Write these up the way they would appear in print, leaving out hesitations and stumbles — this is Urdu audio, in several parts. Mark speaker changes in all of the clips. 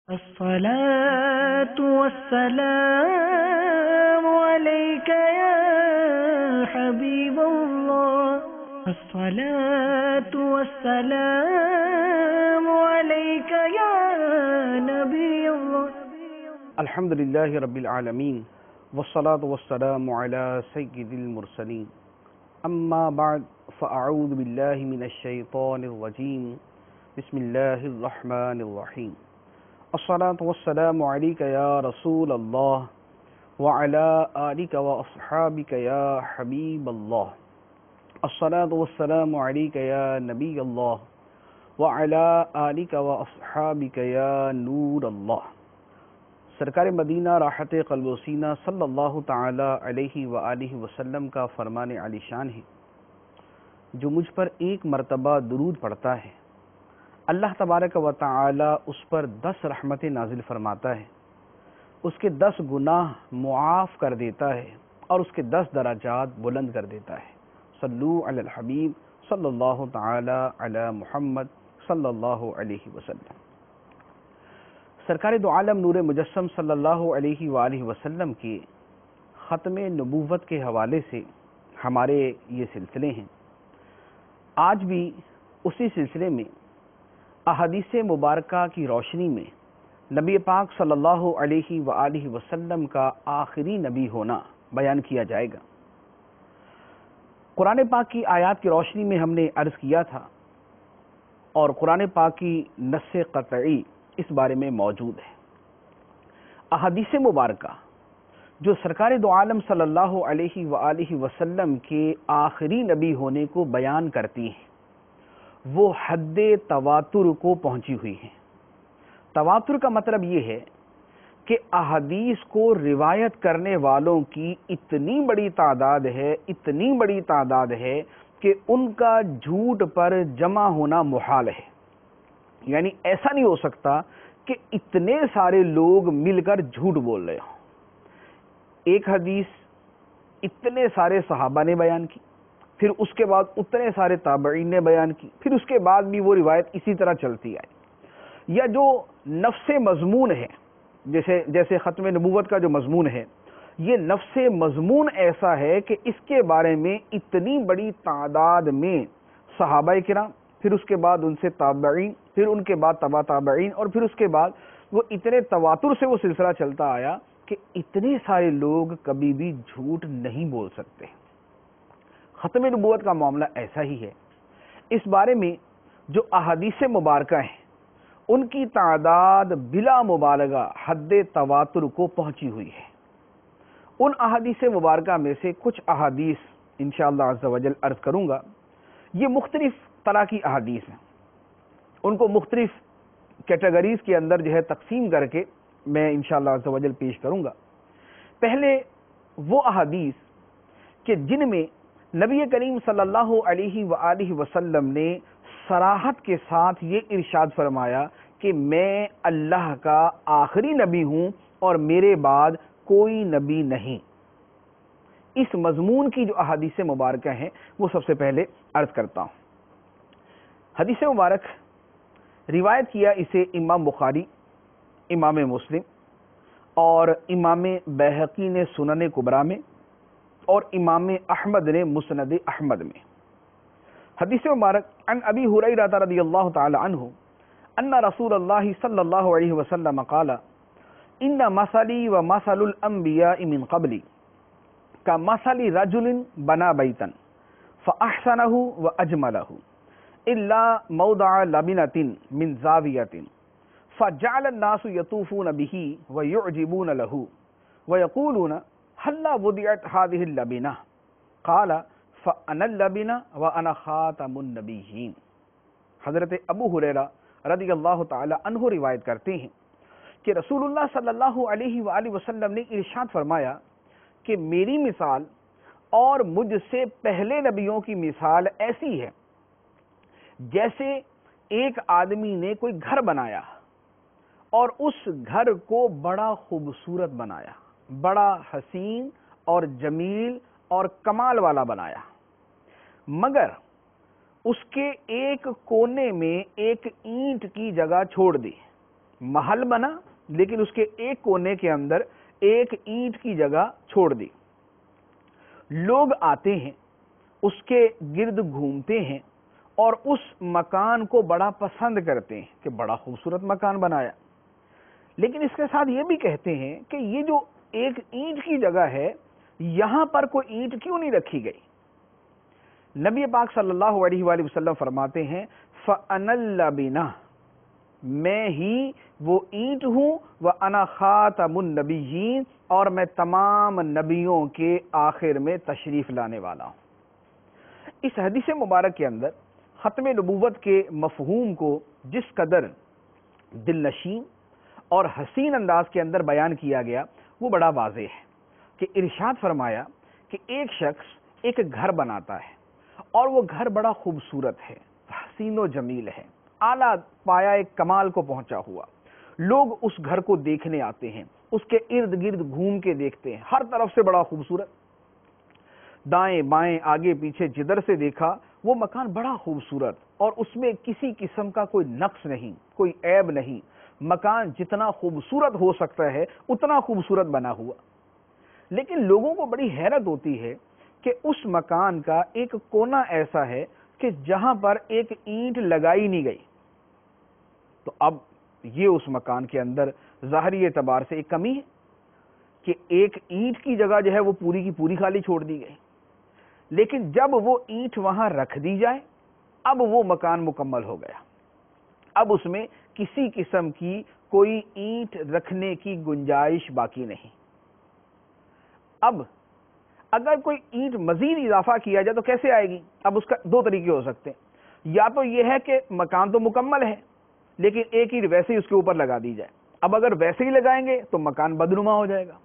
Speaker 1: الصلاة والسلام عليك يا حبيب الله. الصلاة والسلام عليك يا نبي الله.
Speaker 2: الحمد لله رب العالمين والصلاة والسلام على سيد المرسلين. أما بعد فأعوذ بالله من الشيطان الرجيم. بسم الله الرحمن الرحيم. الصلاة والسلام عليك يا رسول الله وعلى آلك وأصحابك يا حبيب الله. الصلاة والسلام عليك يا نبي الله وعلى آلك وأصحابك يا نور الله. سرکار مدینہ راحت قلب و سینہ صلی اللہ تعالی علیہ وآلہ وسلم کا فرمان علی شان ہے، جو مجھ پر ایک مرتبہ درود پڑھتا ہے اللہ تبارک و تعالی اس پر 10 رحمتیں نازل فرماتا ہے، اس کے 10 گناہ معاف کر دیتا ہے اور اس کے 10 درجات بلند کر دیتا ہے۔ صلو علی الحبیب صلی اللہ تعالی علی محمد صلی اللہ علیہ وسلم۔ سرکار دو عالم نور مجسم صلی اللہ علیہ وآلہ وسلم کی ختم نبوت کے حوالے سے ہمارے یہ سلسلے ہیں۔ آج بھی اسی سلسلے میں احادیث مبارکہ کی روشنی میں نبی پاک صلی اللہ علیہ وآلہ وسلم کا آخری نبی ہونا بیان کیا جائے گا۔ قرآن پاک کی آیات کی روشنی میں ہم نے عرض کیا تھا، اور قرآن پاک کی نص قطعی اس بارے میں موجود ہے۔ احادیث مبارکہ جو سرکار دو عالم صلی اللہ علیہ وآلہ وسلم کے آخری نبی ہونے کو بیان کرتی ہیں، وہ حد تواتر کو پہنچی ہوئی ہیں۔ تواتر کا مطلب یہ ہے کہ احادیث کو روایت کرنے والوں کی اتنی بڑی تعداد ہے کہ ان کا جھوٹ پر جمع ہونا محال ہے۔ یعنی ایسا نہیں ہو سکتا کہ اتنے سارے لوگ مل کر جھوٹ بول رہے ہوں۔ ایک حدیث اتنے سارے صحابہ نے بیان کی، پھر اس کے بعد اتنے سارے تابعین نے بیان کی، پھر اس کے بعد بھی وہ روایت اسی طرح چلتی آئی۔ یا جو نفس مضمون ہے، جیسے ختم نبوت کا جو مضمون ہے، یہ نفس مضمون ایسا ہے کہ اس کے بارے میں اتنی بڑی تعداد میں صحابہ کرام، پھر اس کے بعد ان سے تابعین، پھر ان کے بعد تبع تابعین، اور پھر اس کے بعد وہ اتنے تواتر سے وہ سلسلہ چلتا آیا کہ اتنے سارے لوگ کبھی بھی جھوٹ نہیں بول سکتے۔ ختم نبوت کا معاملہ ایسا ہی ہے۔ اس بارے میں جو احادیث مبارکہ ہیں ان کی تعداد بلا مبالغہ حد تواتر کو پہنچی ہوئی ہے۔ ان احادیث مبارکہ میں سے کچھ احادیث انشاءاللہ عز و جل عرض کروں گا۔ یہ مختلف طرح کی احادیث ہیں، ان کو مختلف کیٹیگریز کے اندر تقسیم کر کے میں انشاءاللہ عز و جل پیش کروں گا۔ پہلے وہ احادیث کہ جن میں نبی کریم صلی اللہ علیہ وآلہ وسلم نے صراحت کے ساتھ یہ ارشاد فرمایا کہ میں اللہ کا آخری نبی ہوں اور میرے بعد کوئی نبی نہیں۔ اس مضمون کی جو احادیث مبارکہ ہیں وہ سب سے پہلے عرض کرتا ہوں۔ حدیث مبارک روایت کیا اسے امام بخاری، امام مسلم اور امام بیہقی نے سنن کبریٰ میں، اور امام احمد نے مسند احمد میں۔ حدیث مبارک عن ابی ہریرہ رضی اللہ تعالی عنہ ان رسول اللہ صلی اللہ علیہ وسلم قال ان مثلی ومثل الانبیاء من قبلی کمثل رجل بنا بیتا فاحسنہ واجملہ الا موضع لبنۃ من زاویۃ فجعل الناس يطوفون به ويعجبون له ويقولون هل وضعت هذه اللبنة قال فأنا اللبنة وأنا خاتم النبيين۔ حضرت ابو ہریرہ رضی اللہ تعالی عنہ روایت کرتے ہیں کہ رسول اللہ صلی اللہ علیہ وآلہ وسلم نے ارشاد فرمایا کہ میری مثال اور مجھ سے پہلے نبیوں کی مثال ایسی ہے جیسے ایک آدمی نے کوئی گھر بنایا اور اس گھر کو بڑا خوبصورت بنایا، بڑا حسین اور جمیل اور کمال والا بنایا، مگر اس کے ایک کونے میں ایک اینٹ کی جگہ چھوڑ دی، محل بنا لیکن اس کے ایک کونے کے اندر ایک اینٹ کی جگہ چھوڑ دی. لوگ آتے ہیں, اس کے گرد گھومتے ہیں اور اس مکان کو بڑا پسند کرتے ہیں کہ بڑا خوبصورت مکان بنایا. لیکن اس کے ساتھ یہ بھی کہتے ہیں کہ یہ جو ایک اینٹ کی جگہ ہے, یہاں پر کوئی اینٹ کیوں نہیں رکھی گئی؟ نبی پاک صلی اللہ علیہ وآلہ وسلم فرماتے ہیں فَأَنَا اللَّبِنَةُ, میں ہی وہ اینٹ ہوں, وَأَنَا خَاتَمُ النَّبِيِّينَ, اور میں تمام نبیوں کے آخر میں تشریف لانے والا ہوں. اس حدیث مبارک کے اندر ختم نبوت کے مفہوم کو جس قدر دل نشین اور حسین انداز کے اندر بیان کیا گیا وہ بڑا واضح ہے کہ ارشاد فرمایا کہ ایک شخص ایک گھر بناتا ہے اور وہ گھر بڑا خوبصورت ہے, حسین و جمیل ہے, اعلیٰ پایہ کمال کو پہنچا ہوا. لوگ اس گھر کو دیکھنے آتے ہیں, اس کے ارد گرد گھوم کے دیکھتے ہیں, ہر طرف سے بڑا خوبصورت, دائیں بائیں آگے پیچھے جدھر سے دیکھا وہ مکان بڑا خوبصورت اور اس میں کسی قسم کا کوئی نقص نہیں, کوئی عیب نہیں. مکان جتنا خوبصورت ہو سکتا ہے اتنا خوبصورت بنا ہوا. لیکن لوگوں کو بڑی حیرت ہوتی ہے کہ اس مکان کا ایک کونا ایسا ہے کہ جہاں پر ایک اینٹ لگائی نہیں گئی. تو اب یہ اس مکان کے اندر ظاہری اعتبار سے ایک کمی ہے کہ ایک اینٹ کی جگہ جو ہے وہ پوری کی پوری خالی چھوڑ دی گئی. لیکن جب وہ اینٹ وہاں رکھ دی جائے اب وہ مکان مکمل ہو گیا. اب اس میں کسی قسم کی کوئی اینٹ رکھنے کی گنجائش باقی نہیں. اب اگر کوئی اینٹ مزید اضافہ کیا جائے تو کیسے آئے گی؟ اب اس کا دو طریقے ہو سکتے ہیں. یا تو یہ ہے کہ مکان تو مکمل ہے لیکن ایک اینٹ ویسے ہی اس کے اوپر لگا دی جائے. اب اگر ویسے ہی لگائیں گے تو مکان بدنما ہو جائے گا.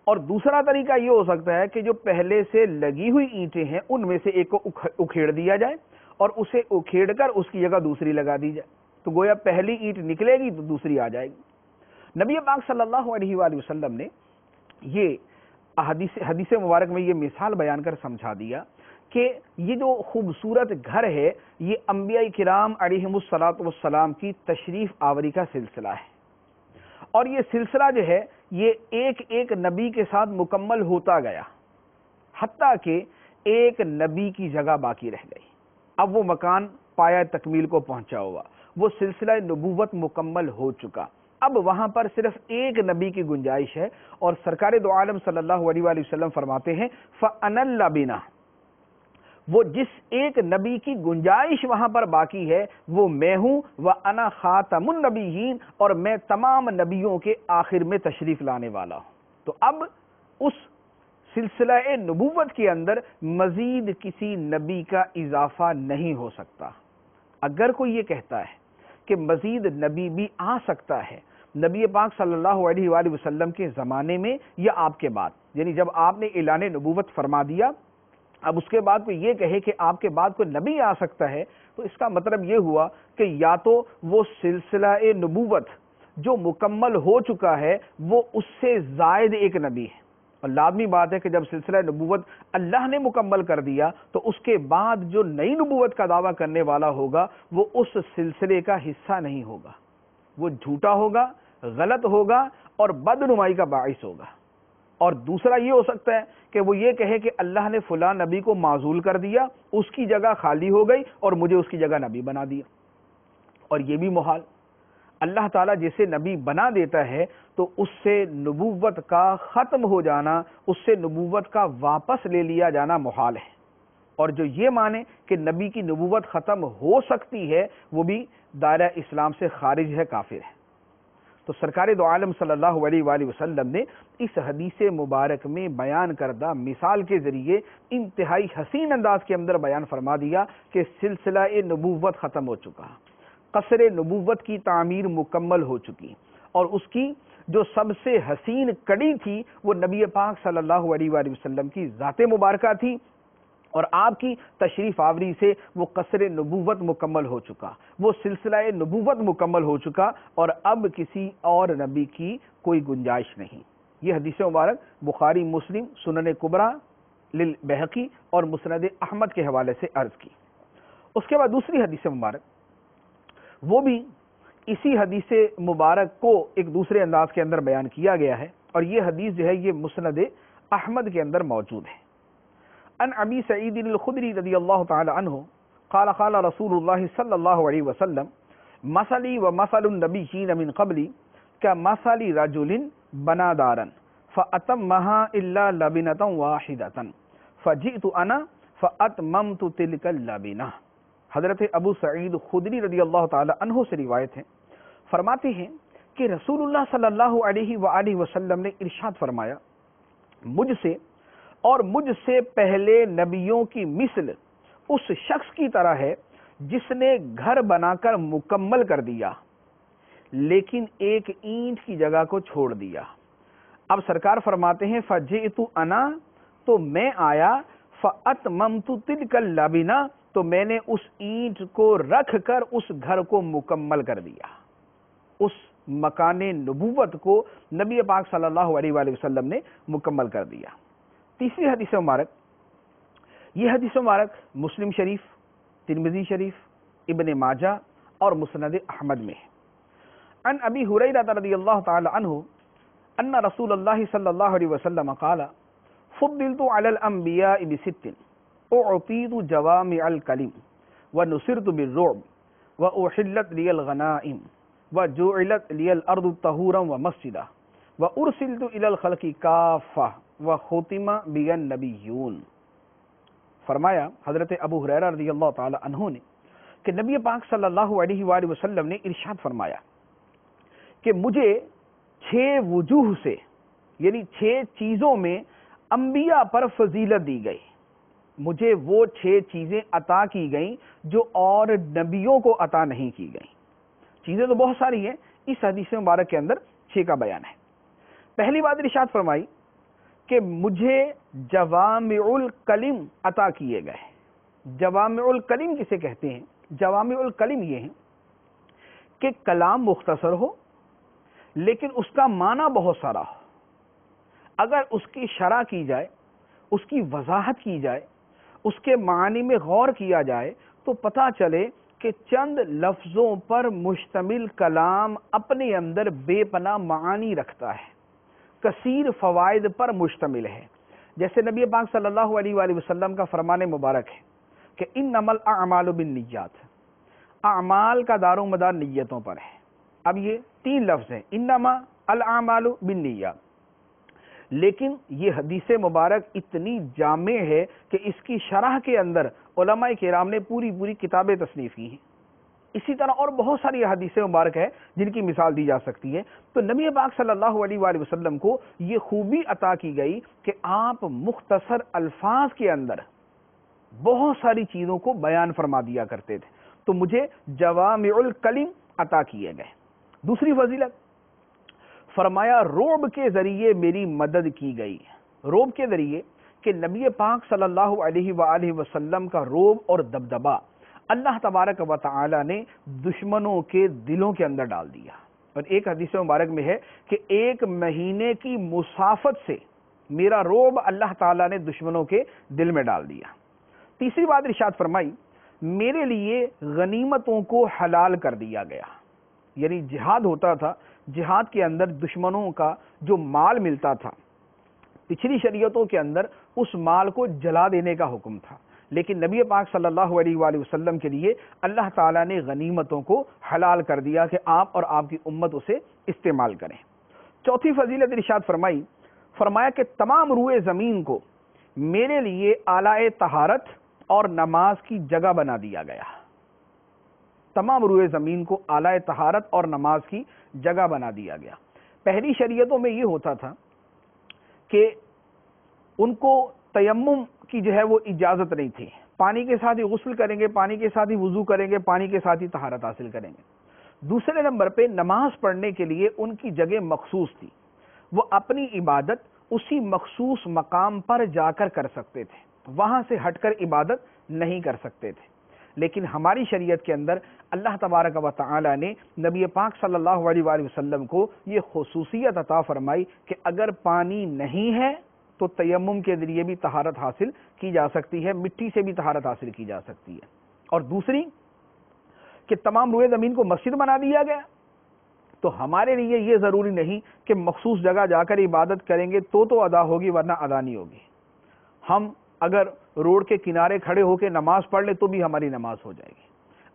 Speaker 2: اور دوسرا طریقہ یہ ہو سکتا ہے کہ جو پہلے سے لگی ہوئی اینٹیں ہیں ان میں سے ایک کو اکھیڑ دیا جائے اور اسے اکھیڑ کر اس کی جگہ دوسری لگا دی جائے, تو گویا پہلی اینٹ نکلے گی تو دوسری آ جائے گی. نبی پاک صلی اللہ علیہ وآلہ وسلم نے یہ حدیث مبارک میں یہ مثال بیان کر سمجھا دیا کہ یہ جو خوبصورت گھر ہے یہ انبیاء کرام علیہم الصلاۃ والسلام کی تشریف آوری کا سلسلہ ہے. اور یہ سلسلہ جو ہے یہ ایک ایک نبی کے ساتھ مکمل ہوتا گیا حتیٰ کہ ایک نبی کی جگہ باقی رہ گئی. اب وہ مکان پایہ تکمیل کو پہنچا ہوا, وہ سلسلہ نبوت مکمل ہو چکا. اب وہاں پر صرف ایک نبی کی گنجائش ہے اور سرکار دو عالم صلی اللہ علیہ وآلہ وسلم فرماتے ہیں فَأَنَا اللَّبِنَةُ, وہ جس ایک نبی کی گنجائش وہاں پر باقی ہے وہ میں ہوں, وَأَنَا خَاتَمُ النَّبِيِّينَ, اور میں تمام نبیوں کے آخر میں تشریف لانے والا ہوں. تو اب اس سلسلہ نبوت کے اندر مزید کسی نبی کا اضافہ نہیں ہو سکتا. اگر کوئی یہ کہتا ہے کہ مزید نبی بھی آ سکتا ہے نبی پاک صلی اللہ علیہ وآلہ وسلم کے زمانے میں یا آپ کے بعد, یعنی جب آپ نے اعلان نبوت فرما دیا اب اس کے بعد کوئی یہ کہے کہ آپ کے بعد کوئی نبی آ سکتا ہے, تو اس کا مطلب یہ ہوا کہ یا تو وہ سلسلہ نبوت جو مکمل ہو چکا ہے وہ اس سے زائد ایک نبی ہے. اور لازمی بات ہے کہ جب سلسلہ نبوت اللہ نے مکمل کر دیا تو اس کے بعد جو نئی نبوت کا دعویٰ کرنے والا ہوگا وہ اس سلسلے کا حصہ نہیں ہوگا, وہ جھوٹا ہوگا, غلط ہوگا اور بدنمائی کا باعث ہوگا. اور دوسرا یہ ہو سکتا ہے کہ وہ یہ کہے کہ اللہ نے فلاں نبی کو معزول کر دیا, اس کی جگہ خالی ہو گئی اور مجھے اس کی جگہ نبی بنا دیا. اور یہ بھی محال. اللہ تعالیٰ جسے نبی بنا دیتا ہے تو اس سے نبوت کا ختم ہو جانا, اس سے نبوت کا واپس لے لیا جانا محال ہے. اور جو یہ مانے کہ نبی کی نبوت ختم ہو سکتی ہے وہ بھی دائرہ اسلام سے خارج ہے, کافر ہے. تو سرکار دو عالم صلی اللہ علیہ وآلہ وسلم نے اس حدیث مبارک میں بیان کردہ مثال کے ذریعے انتہائی حسین انداز کے اندر بیان فرما دیا کہ سلسلہ نبوت ختم ہو چکا, قصر نبوت کی تعمیر مکمل ہو چکی, اور اس کی جو سب سے حسین کڑی تھی وہ نبی پاک صلی اللہ علیہ وآلہ وسلم کی ذات مبارکہ تھی, اور آپ کی تشریف آوری سے وہ قصر نبوت مکمل ہو چکا, وہ سلسلہ نبوت مکمل ہو چکا, اور اب کسی اور نبی کی کوئی گنجائش نہیں. یہ حدیث مبارک بخاری, مسلم, سنن کبریٰ للبیہقی اور مسند احمد کے حوالے سے عرض کی. اس کے بعد دوسری حدیث مبارک وہ بھی اسی حدیث مبارک کو ایک دوسرے انداز کے اندر بیان کیا گیا ہے، اور یہ حدیث جو ہے یہ مسند احمد کے اندر موجود ہے۔ ان ابی سعید الخدری رضی اللہ تعالی عنہ قال قال رسول اللہ صلی اللہ علیہ وسلم مثلی و مثل النبیین من قبلی کمثل رجل بنا دارا فأتمها الا لبنة واحدة فجئت انا فأتممت تلك اللبنة۔ حضرت ابو سعید خدری رضی اللہ تعالی عنہ سے روایت ہے، فرماتے ہیں کہ رسول اللہ صلی اللہ علیہ وآلہ وسلم نے ارشاد فرمایا، مجھ سے اور مجھ سے پہلے نبیوں کی مثل اس شخص کی طرح ہے جس نے گھر بنا کر مکمل کر دیا لیکن ایک اینٹ کی جگہ کو چھوڑ دیا۔ اب سرکار فرماتے ہیں فجئت انا، تو میں آیا، فاتممت تلک اللبنہ، تو میں نے اس اینٹ کو رکھ کر اس گھر کو مکمل کر دیا، اس مکان نبوت کو نبی پاک صلی اللہ علیہ وآلہ وسلم نے مکمل کر دیا۔ تیسری حدیث مبارک، یہ حدیث مبارک مسلم شریف، ترمذی شریف، ابن ماجہ اور مسند احمد میں ہے۔ عن ابی ہریرہ رضی اللہ تعالی عنہ ان رسول اللہ صلی اللہ علیہ وسلم قال فضلت علی الانبیاء بست اعطیت جوامع الکلم ونصرت بالرعب واحلت لی الغنائم وجعلت لی الارض طہورا ومسجدا وارسلت الی الخلق کافہ وختم بی النبیون۔ فرمایا حضرت ابو ہریرہ رضی اللہ تعالی عنہ نے کہ نبی پاک صلی اللہ علیہ وآلہ وسلم نے ارشاد فرمایا کہ مجھے 6 وجوہ سے، یعنی 6 چیزوں میں انبیاء پر فضیلت دی گئی، مجھے وہ 6 چیزیں عطا کی گئیں جو اور نبیوں کو عطا نہیں کی گئیں۔ چیزیں تو بہت ساری ہیں، اس حدیث مبارک کے اندر 6 کا بیان ہے۔ پہلی بات ارشاد فرمائی کہ مجھے جوامع الکلم عطا کیے گئے۔ جوامع الکلم کسے کہتے ہیں؟ جوامع الکلم یہ ہیں کہ کلام مختصر ہو لیکن اس کا معنی بہت سارا ہو، اگر اس کی شرح کی جائے، اس کی وضاحت کی جائے، اس کے معنی میں غور کیا جائے تو پتہ چلے کہ چند لفظوں پر مشتمل کلام اپنے اندر بے پناہ معانی رکھتا ہے، کثیر فوائد پر مشتمل ہے۔ جیسے نبی پاک صلی اللہ علیہ وآلہ وسلم کا فرمان مبارک ہے کہ انما الاعمال بالنیات، اعمال کا دار و مدار نیتوں پر ہے۔ اب یہ 3 لفظ ہیں، انما الاعمال بالنیات، لیکن یہ حدیث مبارک اتنی جامع ہے کہ اس کی شرح کے اندر علماء کرام نے پوری کتابیں تصنیف کی ہیں۔ اسی طرح اور بہت ساری حدیث مبارک ہے جن کی مثال دی جا سکتی ہے۔ تو نبی پاک صلی اللہ علیہ وآلہ وسلم کو یہ خوبی عطا کی گئی کہ آپ مختصر الفاظ کے اندر بہت ساری چیزوں کو بیان فرما دیا کرتے تھے، تو مجھے جوامع الکلم عطا کیے گئے۔ دوسری فضیلت فرمایا رعب کے ذریعے میری مدد کی گئی۔ رعب کے ذریعے کہ نبی پاک صلی اللہ علیہ وآلہ وسلم کا رعب اور دبدبا اللہ تبارک و تعالی نے دشمنوں کے دلوں کے اندر ڈال دیا، اور ایک حدیث مبارک میں ہے کہ 1 مہینے کی مسافت سے میرا رعب اللہ تعالی نے دشمنوں کے دل میں ڈال دیا۔ تیسری بات ارشاد فرمائی میرے لیے غنیمتوں کو حلال کر دیا گیا، یعنی جہاد ہوتا تھا، جہاد کے اندر دشمنوں کا جو مال ملتا تھا، پچھلی شریعتوں کے اندر اس مال کو جلا دینے کا حکم تھا، لیکن نبی پاک صلی اللہ علیہ وآلہ وسلم کے لیے اللہ تعالیٰ نے غنیمتوں کو حلال کر دیا کہ آپ اور آپ کی امت اسے استعمال کریں۔ چوتھی فضیلت ارشاد فرمائی، فرمایا کہ تمام روئے زمین کو میرے لیے اعلیٰ طہارت اور نماز کی جگہ بنا دیا گیا۔ تمام روئے زمین کو اعلیٰ طہارت اور نماز کی جگہ بنا دیا گیا۔ پہلی شریعتوں میں یہ ہوتا تھا کہ ان کو تیمم کی جو ہے وہ اجازت نہیں تھی، پانی کے ساتھ ہی غسل کریں گے، پانی کے ساتھ ہی وضو کریں گے، پانی کے ساتھ ہی طہارت حاصل کریں گے۔ دوسرے نمبر پہ نماز پڑھنے کے لیے ان کی جگہ مخصوص تھی، وہ اپنی عبادت اسی مخصوص مقام پر جا کر سکتے تھے، وہاں سے ہٹ کر عبادت نہیں کر سکتے تھے۔ لیکن ہماری شریعت کے اندر اللہ تبارک و تعالی نے نبی پاک صلی اللہ علیہ وآلہ وسلم کو یہ خصوصیت عطا فرمائی کہ اگر پانی نہیں ہے تو تیمم کے ذریعے بھی طہارت حاصل کی جا سکتی ہے، مٹی سے بھی طہارت حاصل کی جا سکتی ہے۔ اور دوسری کہ تمام روئے زمین کو مسجد بنا دیا گیا، تو ہمارے لیے یہ ضروری نہیں کہ مخصوص جگہ جا کر عبادت کریں گے تو ادا ہوگی ورنہ ادا نہیں ہوگی. ہم اگر روڈ کے کنارے کھڑے ہو کے نماز پڑھ لیں تو بھی ہماری نماز ہو جائے گی.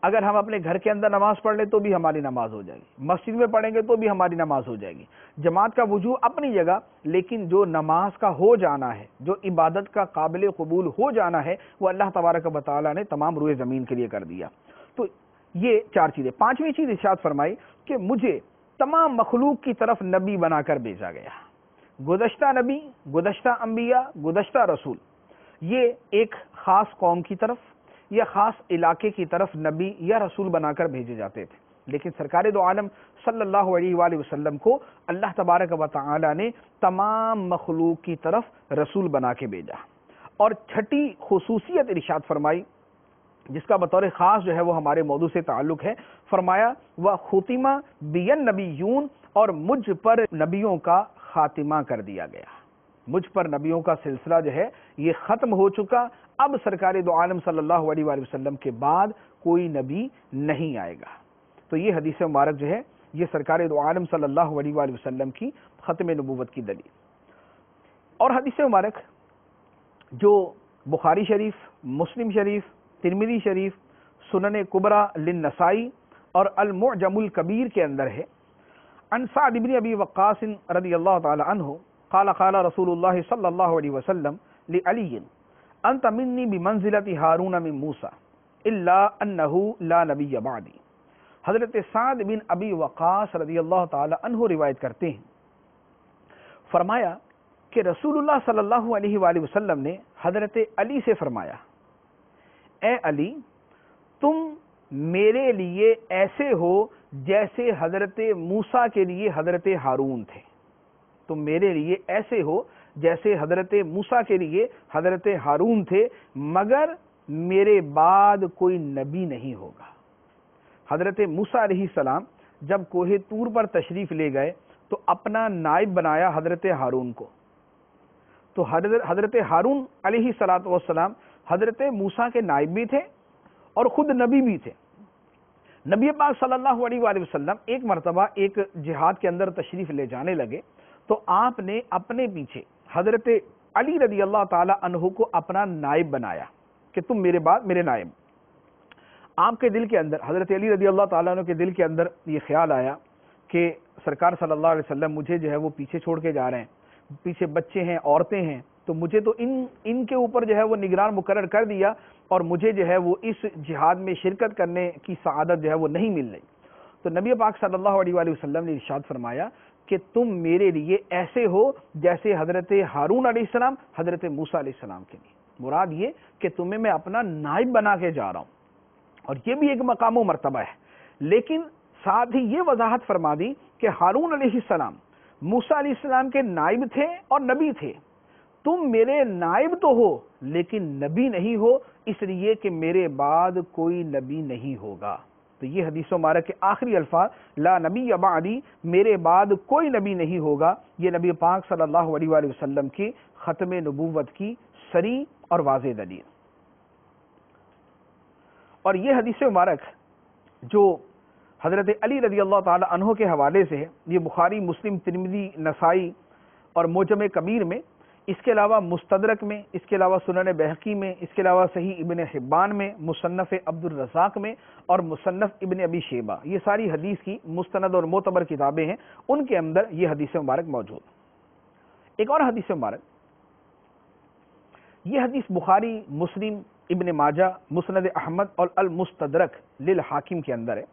Speaker 2: اگر ہم اپنے گھر کے اندر نماز پڑھ لیں تو بھی ہماری نماز ہو جائے گی. مسجد میں پڑھیں گے تو بھی ہماری نماز ہو جائے گی. جماعت کا وجوہ اپنی جگہ، لیکن جو نماز کا ہو جانا ہے، جو عبادت کا قابل قبول ہو جانا ہے، وہ اللہ تبارک و تعالیٰ نے تمام روئے زمین کے لیے کر دیا. تو یہ 4 چیزیں. 5ویں چیز ارشاد فرمائی کہ مجھے تمام مخلوق کی طرف نبی بنا کر بھیجا گیا. گزشتہ نبی، گزشتہ انبیاء، گزشتہ رسول، یہ ایک خاص قوم کی طرف یا خاص علاقے کی طرف نبی یا رسول بنا کر بھیجے جاتے تھے. لیکن سرکار دو عالم صلی اللہ علیہ وآلہ وسلم کو اللہ تبارک و تعالی نے تمام مخلوق کی طرف رسول بنا کے بھیجا. اور 6ٹھی خصوصیت ارشاد فرمائی جس کا بطور خاص جو ہے وہ ہمارے موضوع سے تعلق ہے. فرمایا وَخُتِمَ بِيَ النَّبِيُّونَ، اور مجھ پر نبیوں کا خاتمہ کر دیا گیا. مجھ پر نبیوں کا سلسلہ جو ہے یہ ختم ہو چکا. اب سرکار دو عالم صلی اللہ علیہ وآلہ وسلم کے بعد کوئی نبی نہیں آئے گا. تو یہ حدیث مبارک جو ہے یہ سرکار دو عالم صلی اللہ علیہ وآلہ وسلم کی ختم نبوت کی دلیل. اور حدیث مبارک جو بخاری شریف، مسلم شریف، ترمذی شریف، سنن کبریٰ للنسائی اور المعجم الکبیر کے اندر ہے. عن سعد بن ابی وقاص رضی اللہ تعالی عنہ قال قال رسول اللہ صلی اللہ علیہ وسلم لعلی انت منی بمنزلت ہارون من موسیٰ الا انہ لا نبی بعدی. حضرت سعد بن ابی وقاص رضی اللہ تعالی عنہ روایت کرتے ہیں، فرمایا کہ رسول اللہ صلی اللہ علیہ وآلہ وسلم نے حضرت علی سے فرمایا، اے علی تم میرے لیے ایسے ہو جیسے حضرت موسیٰ کے لیے حضرت ہارون تھے. تم میرے لیے ایسے ہو جیسے حضرت موسیٰ کے لیے حضرت ہارون تھے، مگر میرے بعد کوئی نبی نہیں ہوگا. حضرت موسیٰ علیہ السلام جب کوہ طور پر تشریف لے گئے تو اپنا نائب بنایا حضرت ہارون کو. تو حضرت ہارون علیہ السلام حضرت موسیٰ کے نائب بھی تھے اور خود نبی بھی تھے. نبی پاک صلی اللہ علیہ وآلہ وسلم ایک مرتبہ ایک جہاد کے اندر تشریف لے جانے لگے تو آپ نے اپنے پیچھے حضرت علی رضی اللہ تعالی عنہ کو اپنا نائب بنایا کہ تم میرے بعد میرے نائب. آپ کے دل کے اندر، حضرت علی رضی اللہ تعالیٰ عنہ کے دل کے اندر یہ خیال آیا کہ سرکار صلی اللہ علیہ وسلم مجھے جو ہے وہ پیچھے چھوڑ کے جا رہے ہیں، پیچھے بچے ہیں، عورتیں ہیں، تو مجھے تو ان کے اوپر جو ہے وہ نگران مقرر کر دیا اور مجھے جو ہے وہ اس جہاد میں شرکت کرنے کی سعادت جو ہے وہ نہیں مل رہی. تو نبی پاک صلی اللہ علیہ وآلہ وسلم نے ارشاد فرمایا کہ تم میرے لیے ایسے ہو جیسے حضرت ہارون علیہ السلام حضرت موسیٰ علیہ السلام کے لیے. مراد یہ کہ تمہیں میں اپنا نائب بنا کے جا رہا ہوں، اور یہ بھی ایک مقام و مرتبہ ہے. لیکن ساتھ ہی یہ وضاحت فرما دی کہ ہارون علیہ السلام موسیٰ علیہ السلام کے نائب تھے اور نبی تھے. تم میرے نائب تو ہو لیکن نبی نہیں ہو، اس لیے کہ میرے بعد کوئی نبی نہیں ہوگا. تو یہ حدیث مبارک کے آخری الفاظ لا نبی بعدی، میرے بعد کوئی نبی نہیں ہوگا، یہ نبی پاک صلی اللہ علیہ وآلہ وسلم کی ختم نبوت کی صریح اور واضح دلیل. اور یہ حدیث مبارک جو حضرت علی رضی اللہ تعالی عنہ کے حوالے سے ہے، یہ بخاری، مسلم، ترمذی، نسائی اور معجم کبیر میں، اس کے علاوہ مستدرک میں، اس کے علاوہ سنن بہقی میں، اس کے علاوہ صحیح ابن حبان میں، مصنف عبد الرزاق میں اور مصنف ابن ابی شیبہ، یہ ساری حدیث کی مستند اور معتبر کتابیں ہیں، ان کے اندر یہ حدیث مبارک موجود. ایک اور حدیث مبارک، یہ حدیث بخاری، مسلم، ابن ماجہ، مسند احمد اور المستدرک للحاکم کے اندر ہے.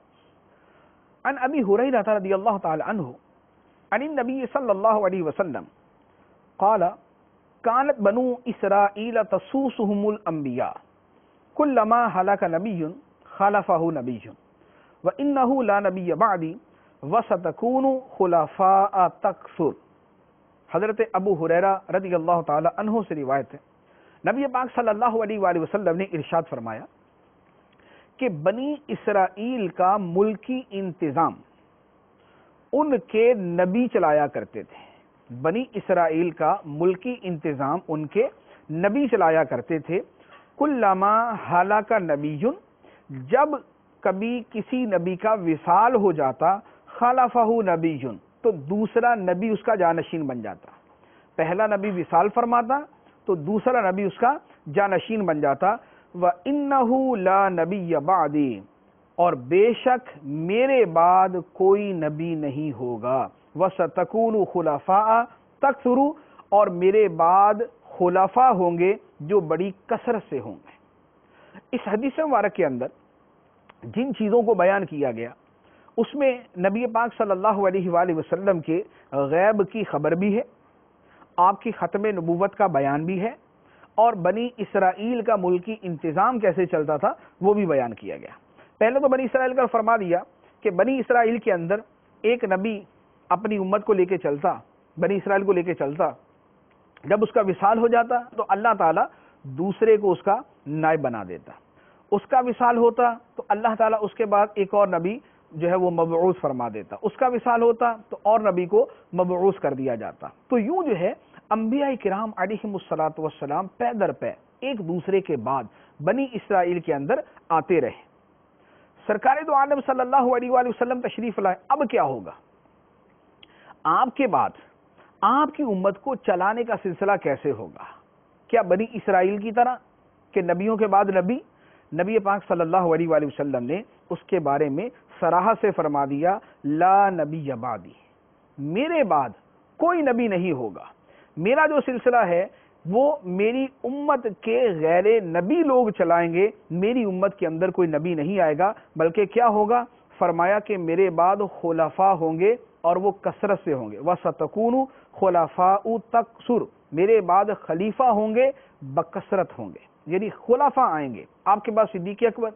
Speaker 2: عن ابی ہریرہ رضی اللہ تعالی عنہ عن النبی صلی اللہ علیہ وسلم قال كانت بنو اسرائیل تسوسهم الانبیاء كلما هلك نبی خلفه نبی وانه لا نبی بعدی وستكون خلفاء تکثر. حضرت ابو ہریرہ رضی اللہ تعالی عنہ سے روایت ہے، نبی پاک صلی اللہ علیہ وآلہ وسلم نے ارشاد فرمایا کہ بنی اسرائیل کا ملکی انتظام ان کے نبی چلایا کرتے تھے. بنی اسرائیل کا ملکی انتظام ان کے نبی چلایا کرتے تھے. کلما ہلاک نبی، جب کبھی کسی نبی کا وصال ہو جاتا، خلفہ نبی، تو دوسرا نبی اس کا جانشین بن جاتا. پہلا نبی وصال فرماتا تو دوسرا نبی اس کا جانشین بن جاتا. وَإِنَّهُ لَا نَبِيَّ بَعْدِي، اور بے شک میرے بعد کوئی نبی نہیں ہوگا. وَسَتَكُونُ خُلَفَاءَ تَكْثُرُ، اور میرے بعد خلفاء ہوں گے جو بڑی کثرت سے ہوں گے. اس حدیث مبارک کے اندر جن چیزوں کو بیان کیا گیا اس میں نبی پاک صلی اللہ علیہ وآلہ وسلم کے غیب کی خبر بھی ہے، آپ کی ختم نبوت کا بیان بھی ہے، اور بنی اسرائیل کا ملکی انتظام کیسے چلتا تھا وہ بھی بیان کیا گیا. پہلے تو بنی اسرائیل کا فرما دیا کہ بنی اسرائیل کے اندر ایک نبی اپنی امت کو لے کے چلتا، بنی اسرائیل کو لے کے چلتا، جب اس کا وصال ہو جاتا تو اللہ تعالیٰ دوسرے کو اس کا نائب بنا دیتا. اس کا وصال ہوتا تو اللہ تعالیٰ اس کے بعد ایک اور نبی جو ہے وہ مبعوث فرما دیتا. اس کا وصال ہوتا تو اور نبی کو مبعوث کر دیا جاتا. تو یوں جو ہے انبیاء کرام علیہم الصلاۃ والسلام پے در پے ایک دوسرے کے بعد بنی اسرائیل کے اندر آتے رہے. سرکار دو عالم صلی اللہ علیہ وآلہ وسلم تشریف لائے. اب کیا ہوگا؟ آپ کے بعد آپ کی امت کو چلانے کا سلسلہ کیسے ہوگا؟ کیا بنی اسرائیل کی طرح کہ نبیوں کے بعد نبی پاک صلی اللہ علیہ وآلہ وسلم نے اس کے بارے میں صراحت سے فرما دیا لا نبی بعدی، میرے بعد کوئی نبی نہیں ہوگا. میرا جو سلسلہ ہے وہ میری امت کے غیر نبی لوگ چلائیں گے، میری امت کے اندر کوئی نبی نہیں آئے گا. بلکہ کیا ہوگا؟ فرمایا کہ میرے بعد خلفاء ہوں گے اور وہ کثرت سے ہوں گے. وَسَتَكُونُ خُلَفَاءُ تَكْثُرُ، میرے بعد خلیفہ ہوں گے بکثرت ہوں گے، یعنی خلفاء آئیں گے. آپ کے بعد صدیق اکبر،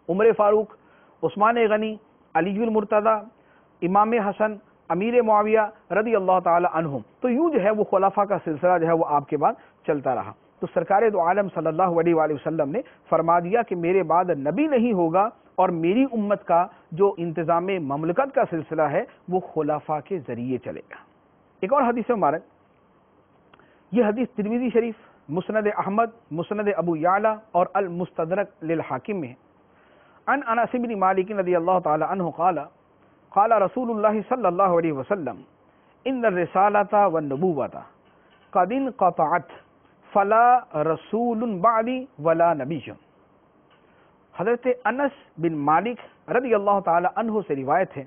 Speaker 2: عمر فاروق، عثمان غنی، علی المرتضی، امام حسن، امیر معاویہ رضی اللہ تعالی عنہم. تو یوں جو ہے وہ خلفاء کا سلسلہ جو ہے وہ آپ کے بعد چلتا رہا. تو سرکار دو عالم صلی اللہ علیہ وآلہ وسلم نے فرما دیا کہ میرے بعد نبی نہیں ہوگا اور میری امت کا جو انتظام مملکت کا سلسلہ ہے وہ خلفاء کے ذریعے چلے گا. ایک اور حدیث مبارک، یہ حدیث ترمذی شریف، مسند احمد، مسند ابو یعلا اور المستدرک للحاکم میں ہے. عن انس بن مالک رضی اللہ تعالی عنہ قال قال رسول اللہ صلی اللہ علیہ وسلم ان الرسالۃ والنبوۃ قد انقطعت فلا رسول بعدی ولا نبی. حضرت انس بن مالک رضی اللہ تعالی عنہ سے روایت ہے،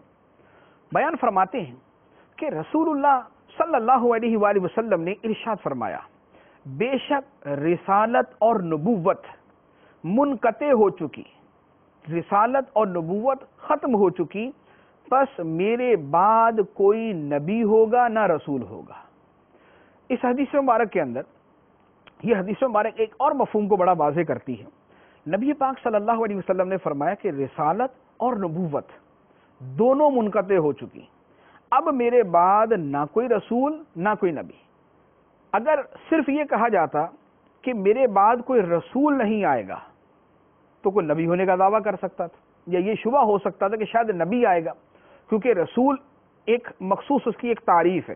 Speaker 2: بیان فرماتے ہیں کہ رسول اللہ صلی اللہ علیہ وآلہ وسلم نے ارشاد فرمایا بے شک رسالت اور نبوت منقطع ہو چکی، رسالت اور نبوت ختم ہو چکی، پس میرے بعد کوئی نبی ہوگا نہ رسول ہوگا. اس حدیث مبارک کے اندر یہ حدیث مبارک ایک اور مفہوم کو بڑا واضح کرتی ہے. نبی پاک صلی اللہ علیہ وسلم نے فرمایا کہ رسالت اور نبوت دونوں منقطع ہو چکی، اب میرے بعد نہ کوئی رسول نہ کوئی نبی. اگر صرف یہ کہا جاتا کہ میرے بعد کوئی رسول نہیں آئے گا تو کوئی نبی ہونے کا دعویٰ کر سکتا تھا، یا یہ شبہ ہو سکتا تھا کہ شاید نبی آئے گا، کیونکہ رسول ایک مخصوص اس کی ایک تعریف ہے.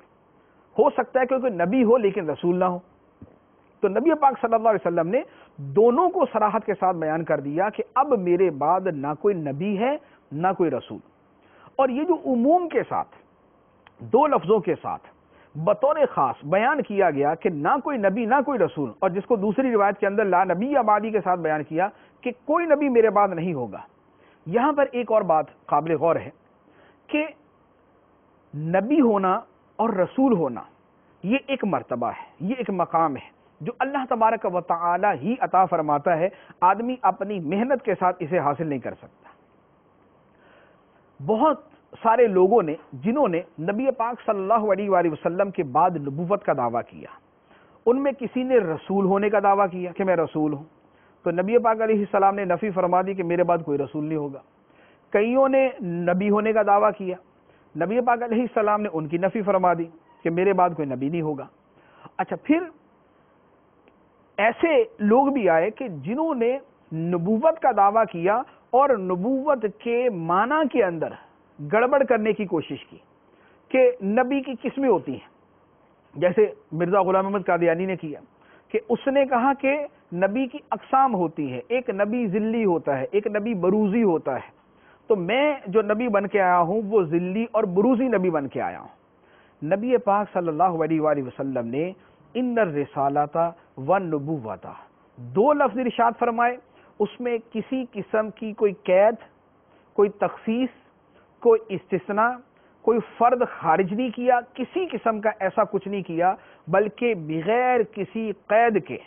Speaker 2: ہو سکتا ہے کہ کوئی نبی ہو لیکن رسول نہ ہو. تو نبی پاک صلی اللہ علیہ وسلم نے دونوں کو صراحت کے ساتھ بیان کر دیا کہ اب میرے بعد نہ کوئی نبی ہے نہ کوئی رسول. اور یہ جو عموم کے ساتھ دو لفظوں کے ساتھ بطور خاص بیان کیا گیا کہ نہ کوئی نبی نہ کوئی رسول، اور جس کو دوسری روایت کے اندر لا نبی بعدی کے ساتھ بیان کیا کہ کوئی نبی میرے بعد نہیں ہوگا، یہاں پر ایک اور بات قابل غور ہے کہ نبی ہونا اور رسول ہونا یہ ایک مرتبہ ہے، یہ ایک مقام ہے جو اللہ تبارک و تعالی ہی عطا فرماتا ہے. آدمی اپنی محنت کے ساتھ اسے حاصل نہیں کر سکتا. بہت سارے لوگوں نے جنہوں نے نبی پاک صلی اللہ علیہ وآلہ وسلم کے بعد نبوت کا دعویٰ کیا، ان میں کسی نے رسول ہونے کا دعویٰ کیا کہ میں رسول ہوں، تو نبی پاک علیہ السلام نے نفی فرما دی کہ میرے بعد کوئی رسول نہیں ہوگا. کئیوں نے نبی ہونے کا دعویٰ کیا، نبی پاک علیہ السلام نے ان کی نفی فرما دی کہ میرے بعد کوئی نبی نہیں ہوگا. اچھا، پھر ایسے لوگ بھی آئے کہ جنہوں نے نبوت کا دعویٰ کیا اور نبوت کے معنی کے اندر گڑبڑ کرنے کی کوشش کی کہ نبی کی قسمیں ہوتی ہیں. جیسے مرزا غلام احمد قادیانی نے کیا کہ اس نے کہا کہ نبی کی اقسام ہوتی ہے، ایک نبی ذلی ہوتا ہے، ایک نبی بروزی ہوتا ہے. تو میں جو نبی بن کے آیا ہوں وہ ذلی اور بروزی نبی بن کے آیا ہوں۔ نبی پاک صلی اللہ علیہ وآلہ وسلم نے ان الرسالۃ والنبوۃ دو لفظ ارشاد فرمائے، اس میں کسی قسم کی کوئی قید، کوئی تخصیص، کوئی استثناء، کوئی فرد خارج نہیں کیا، کسی قسم کا ایسا کچھ نہیں کیا، بلکہ بغیر کسی قید کے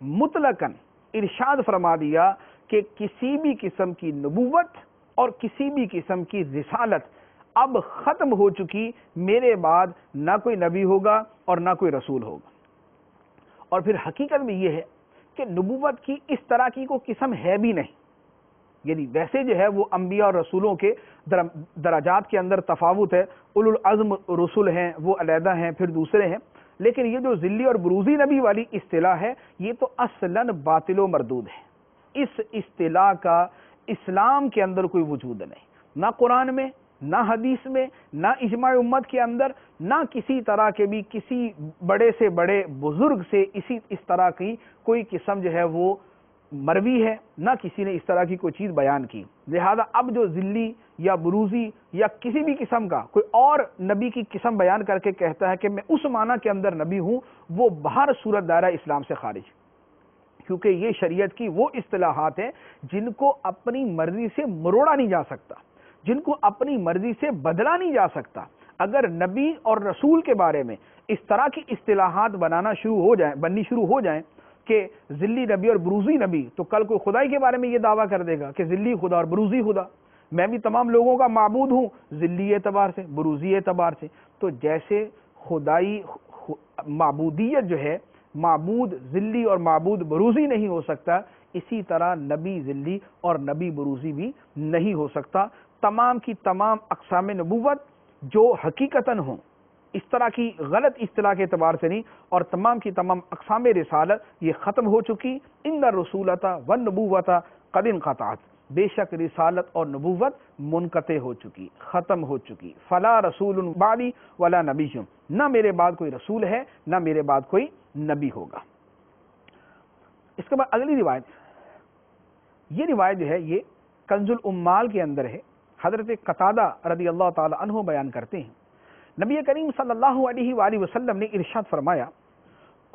Speaker 2: مطلقاً ارشاد فرما دیا کہ کسی بھی قسم کی نبوت اور کسی بھی قسم کی رسالت اب ختم ہو چکی، میرے بعد نہ کوئی نبی ہوگا اور نہ کوئی رسول ہوگا۔ اور پھر حقیقت میں یہ ہے کہ نبوت کی اس طرح کی کوئی قسم ہے بھی نہیں، یعنی ویسے جو ہے وہ انبیاء اور رسولوں کے درجات کے اندر تفاوت ہے، اولو العزم رسول ہیں وہ علیحدہ ہیں، پھر دوسرے ہیں، لیکن یہ جو ذلی اور بروزی نبی والی اصطلاح ہے یہ تو اصلاً باطل و مردود ہے۔ اس اصطلاح کا اسلام کے اندر کوئی وجود نہیں، نہ قرآن میں، نہ حدیث میں، نہ اجماع امت کے اندر، نہ کسی طرح کے بھی کسی بڑے سے بڑے بزرگ سے اس طرح کی کوئی قسم جو ہے وہ مروی ہے، نہ کسی نے اس طرح کی کوئی چیز بیان کی۔ لہذا اب جو ذلی یا بروزی یا کسی بھی قسم کا کوئی اور نبی کی قسم بیان کر کے کہتا ہے کہ میں اس معنی کے اندر نبی ہوں، وہ بہر صورت دائرہ اسلام سے خارج، کیونکہ یہ شریعت کی وہ اصطلاحات ہیں جن کو اپنی مرضی سے مروڑا نہیں جا سکتا، جن کو اپنی مرضی سے بدلا نہیں جا سکتا۔ اگر نبی اور رسول کے بارے میں اس طرح کی اصطلاحات بننی شروع ہو جائیں کہ ذلی نبی اور بروزی نبی، تو کل کوئی خدائی کے بارے میں یہ دعویٰ کر دے گا کہ ذلی خدا اور بروزی خدا، میں بھی تمام لوگوں کا معبود ہوں ذلی اعتبار سے، بروزی اعتبار سے۔ تو جیسے خدائی معبودیت جو ہے معبود ذلی اور معبود بروزی نہیں ہو سکتا، اسی طرح نبی ذلی اور نبی بروزی بھی نہیں ہو سکتا۔ تمام کی تمام اقسام نبوت جو حقیقتاً ہوں، اس طرح کی غلط اصطلاح کے اعتبار سے نہیں، اور تمام کی تمام اقسام رسالت یہ ختم ہو چکی۔ ان الرسولۃ والنبوۃ قد انقطعت، بے شک رسالت اور نبوت منقطع ہو چکی، ختم ہو چکی۔ فلا رسول بعدی ولا نبی، نہ میرے بعد کوئی رسول ہے نہ میرے بعد کوئی نبی ہوگا۔ اس کے بعد اگلی روایت، یہ روایت جو ہے یہ کنز الامال کے اندر ہے، حضرت قتادہ رضی اللہ تعالی عنہ بیان کرتے ہیں، نبی کریم صلی اللہ علیہ وآلہ وسلم نے ارشاد فرمایا،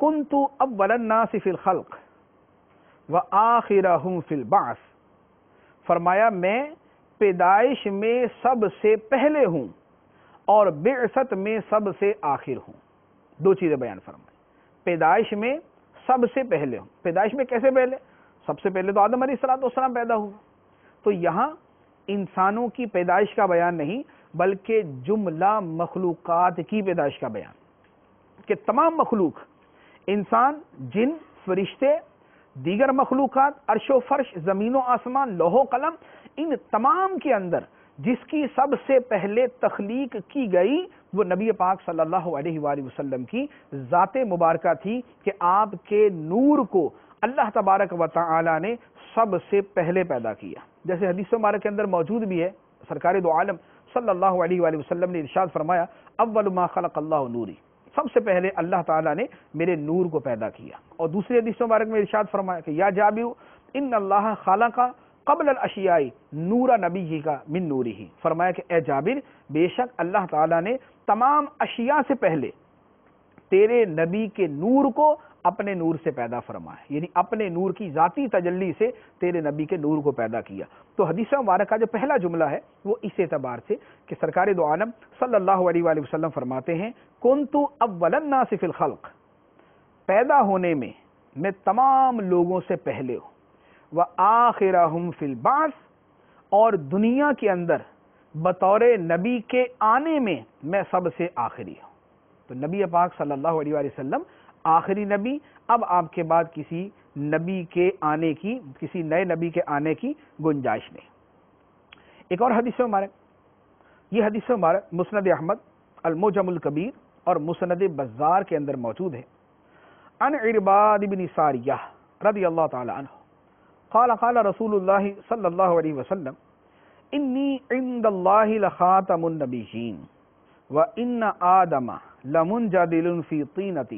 Speaker 2: کنت اول الناس فی الخلق وآخرہم فی البعث، فرمایا میں پیدائش میں سب سے پہلے ہوں اور بعثت میں سب سے آخر ہوں۔ دو چیزیں بیان فرمائی، پیدائش میں سب سے پہلے ہوں۔ پیدائش میں کیسے پہلے؟ سب سے پہلے تو آدم علیہ السلام پیدا ہوا، تو یہاں انسانوں کی پیدائش کا بیان نہیں بلکہ جملہ مخلوقات کی پیدائش کا بیان، کہ تمام مخلوق، انسان، جن، فرشتے، دیگر مخلوقات، عرش و فرش، زمین و آسمان، لوح و قلم، ان تمام کے اندر جس کی سب سے پہلے تخلیق کی گئی وہ نبی پاک صلی اللہ علیہ وآلہ وسلم کی ذات مبارکہ تھی، کہ آپ کے نور کو اللہ تبارک و تعالی نے سب سے پہلے پیدا کیا۔ جیسے حدیث مبارک کے اندر موجود بھی ہے، سرکار دو عالم صلی اللہ علیہ وآلہ وسلم نے ارشاد فرمایا، اول ما خلق اللہ نوری، سب سے پہلے اللہ تعالیٰ نے میرے نور کو پیدا کیا۔ اور دوسری حدیث مبارک میں ارشاد فرمایا کہ یا جابر ان اللہ خلق قبل الاشیاء نور نبی کا من نورہ، فرمایا کہ اے جابر بے شک اللہ تعالیٰ نے تمام اشیاء سے پہلے تیرے نبی کے نور کو اپنے نور سے پیدا فرمایا، یعنی اپنے نور کی ذاتی تجلی سے تیرے نبی کے نور کو پیدا کیا۔ تو حدیث مبارک کا جو پہلا جملہ ہے وہ اس اعتبار سے کہ سرکار دو عالم صلی اللہ علیہ وآلہ وسلم فرماتے ہیں، کنت اول الناس فی الخلق، پیدا ہونے میں تمام لوگوں سے پہلے ہوں، وآخرہم فی البعث، اور دنیا کے اندر بطور نبی کے آنے میں سب سے آخری ہوں۔ تو نبی پاک صلی اللہ علیہ وآلہ وسلم آخری نبی، اب آپ کے بعد کسی نبی کے آنے کی، کسی نئے نبی کے آنے کی گنجائش نہیں۔ ایک اور حدیث مبارک، یہ حدیث مبارک مسند احمد، المعجم الکبیر اور مسند بزار کے اندر موجود ہے۔ عن عرباد بن ساریہ رضی اللہ تعالی عنہ قال قال رسول اللہ صلی اللہ علیہ وسلم انی عند اللہ لخاتم النبیین وان آدم لمنجدل فی طینتہ۔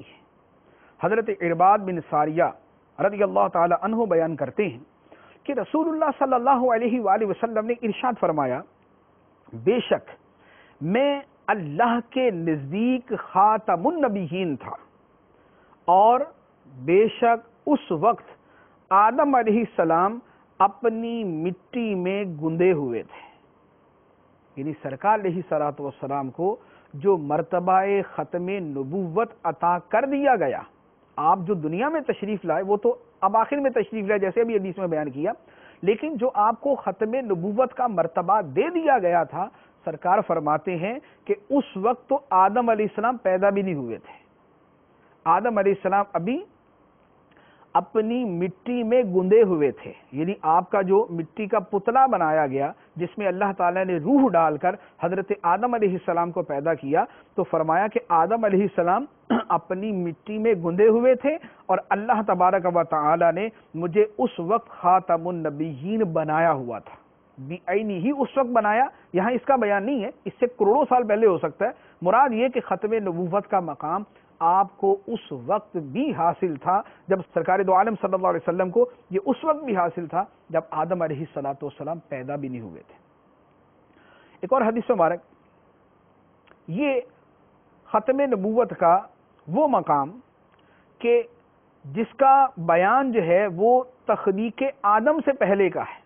Speaker 2: حضرت عرباد بن ساریہ رضی اللہ تعالی عنہ بیان کرتے ہیں کہ رسول اللہ صلی اللہ علیہ وآلہ وسلم نے ارشاد فرمایا، بے شک میں اللہ کے نزدیک خاتم النبیین تھا، اور بے شک اس وقت آدم علیہ السلام اپنی مٹی میں گندے ہوئے تھے. یعنی سرکار علیہ الصلوۃ والسلام کو جو مرتبہ ختم نبوت عطا کر دیا گیا، آپ جو دنیا میں تشریف لائے وہ تو اب آخر میں تشریف لائے جیسے ابھی حدیث میں بیان کیا، لیکن جو آپ کو ختم نبوت کا مرتبہ دے دیا گیا تھا، سرکار فرماتے ہیں کہ اس وقت تو آدم علیہ السلام پیدا بھی نہیں ہوئے تھے. آدم علیہ السلام ابھی اپنی مٹی میں گندے ہوئے تھے. یعنی آپ کا جو مٹی کا پتلا بنایا گیا جس میں اللہ تعالیٰ نے روح ڈال کر حضرت آدم علیہ السلام کو پیدا کیا، تو فرمایا کہ آدم علیہ السلام اپنی مٹی میں گندے ہوئے تھے، اور اللہ تبارک و تعالیٰ نے مجھے اس وقت خاتم النبیین بنایا ہوا تھا. بعینی ہی اس وقت بنایا، یہاں اس کا بیان نہیں ہے، اس سے کروڑوں سال پہلے ہو سکتا ہے. مراد یہ کہ ختم نبوت کا مقام آپ کو اس وقت بھی حاصل تھا جب سرکار دو عالم صلی اللہ علیہ وسلم کو یہ اس وقت بھی حاصل تھا جب آدم علیہ السلام پیدا بھی نہیں ہوئے تھے. ایک اور حدیث مبارک، یہ ختم نبوت کا وہ مقام کہ جس کا بیان جو ہے وہ تخلیق آدم سے پہلے کا ہے.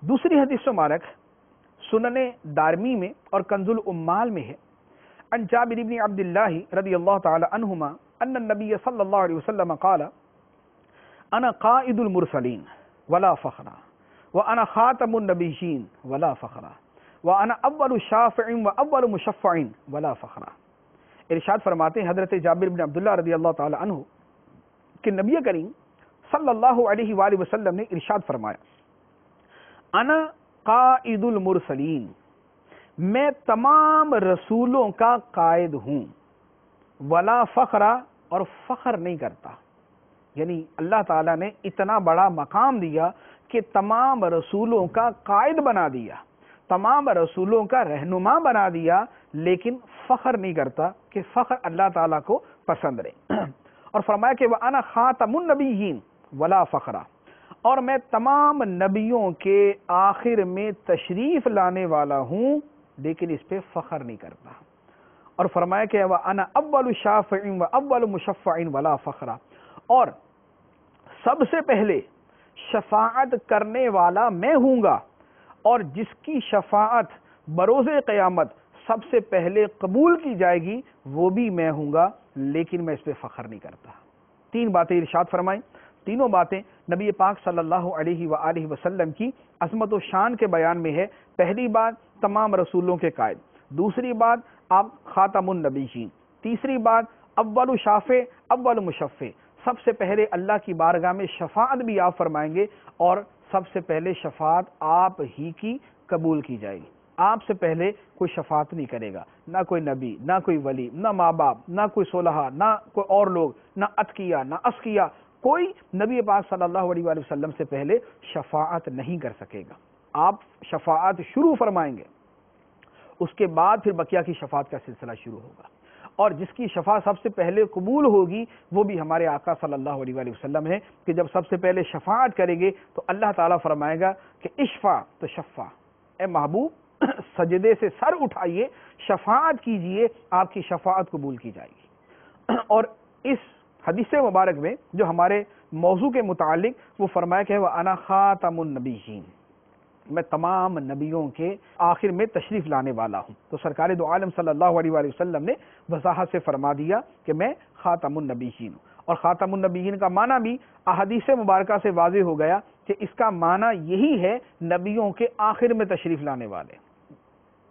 Speaker 2: دوسری حدیث مبارک سنن دارمی میں اور کنز الامال میں ہے، عن جابر بن عبد الله رضی اللہ تعالی عنہما ان النبی صلی اللہ علیہ وسلم قال انا قائد المرسلین ولا فخر وانا خاتم النبیین ولا فخر وانا اول شافع واول مشفع ولا فخر. ارشاد فرماتے ہیں حضرت جابر بن عبداللہ رضی اللہ تعالی عنہ کہ نبی کریم صلی اللہ علیہ وآلہ وسلم نے ارشاد فرمایا، انا قائد المرسلین، میں تمام رسولوں کا قائد ہوں، ولا فخرا، اور فخر نہیں کرتا. یعنی اللہ تعالیٰ نے اتنا بڑا مقام دیا کہ تمام رسولوں کا قائد بنا دیا، تمام رسولوں کا رہنما بنا دیا، لیکن فخر نہیں کرتا کہ فخر اللہ تعالیٰ کو پسند نہیں. اور فرمایا کہ وَأَنَا خَاتَمُ النَّبِيِّينَ وَلَا فَخْرَ، اور میں تمام نبیوں کے آخر میں تشریف لانے والا ہوں، لیکن اس پہ فخر نہیں کرتا. اور فرمایا کہ وَأَنَا أَوَّلُ شَافِعٍ وَأَوَّلُ مُشَفَّعٍ وَلَا فَخْرَ، اور سب سے پہلے شفاعت کرنے والا میں ہوں گا، اور جس کی شفاعت بروز قیامت سب سے پہلے قبول کی جائے گی وہ بھی میں ہوں گا، لیکن میں اس پہ فخر نہیں کرتا. تین باتیں ارشاد فرمائیں. تینوں باتیں نبی پاک صلی اللہ علیہ وآلہ وسلم کی عظمت و شان کے بیان میں ہے. پہلی بات تمام رسولوں کے قائد، دوسری بات آپ خاتم النبیین، تیسری بات اول شافع اول مشفع، سب سے پہلے اللہ کی بارگاہ میں شفاعت بھی آپ فرمائیں گے، اور سب سے پہلے شفاعت آپ ہی کی قبول کی جائے گی. آپ سے پہلے کوئی شفاعت نہیں کرے گا، نہ کوئی نبی، نہ کوئی ولی، نہ ماں باپ، نہ کوئی صلحاء، نہ کوئی اور لوگ، نہ اتقیاء، نہ اسقیاء، کوئی نبی پاک صلی اللہ علیہ وآلہ وسلم سے پہلے شفاعت نہیں کر سکے گا. آپ شفاعت شروع فرمائیں گے، اس کے بعد پھر بقیہ کی شفاعت کا سلسلہ شروع ہوگا. اور جس کی شفاعت سب سے پہلے قبول ہوگی وہ بھی ہمارے آقا صلی اللہ علیہ وآلہ وسلم ہے، کہ جب سب سے پہلے شفاعت کریں گے تو اللہ تعالیٰ فرمائے گا کہ اشفع تو شفع، اے محبوب سجدے سے سر اٹھائیے، شفاعت کیجئے، آپ کی شفاعت قبول کی جائے گی. اور اس حدیث مبارک میں جو ہمارے موضوع کے متعلق وہ فرمایا کہ وَأَنَا خَاتَمُ النَّبِيِّينَ، میں تمام نبیوں کے آخر میں تشریف لانے والا ہوں. تو سرکار دو عالم صلی اللہ علیہ وآلہ وسلم نے وضاحت سے فرما دیا کہ میں خاتم النبیین ہوں. اور خاتم النبیین کا معنی بھی احادیث مبارکہ سے واضح ہو گیا کہ اس کا معنی یہی ہے نبیوں کے آخر میں تشریف لانے والے.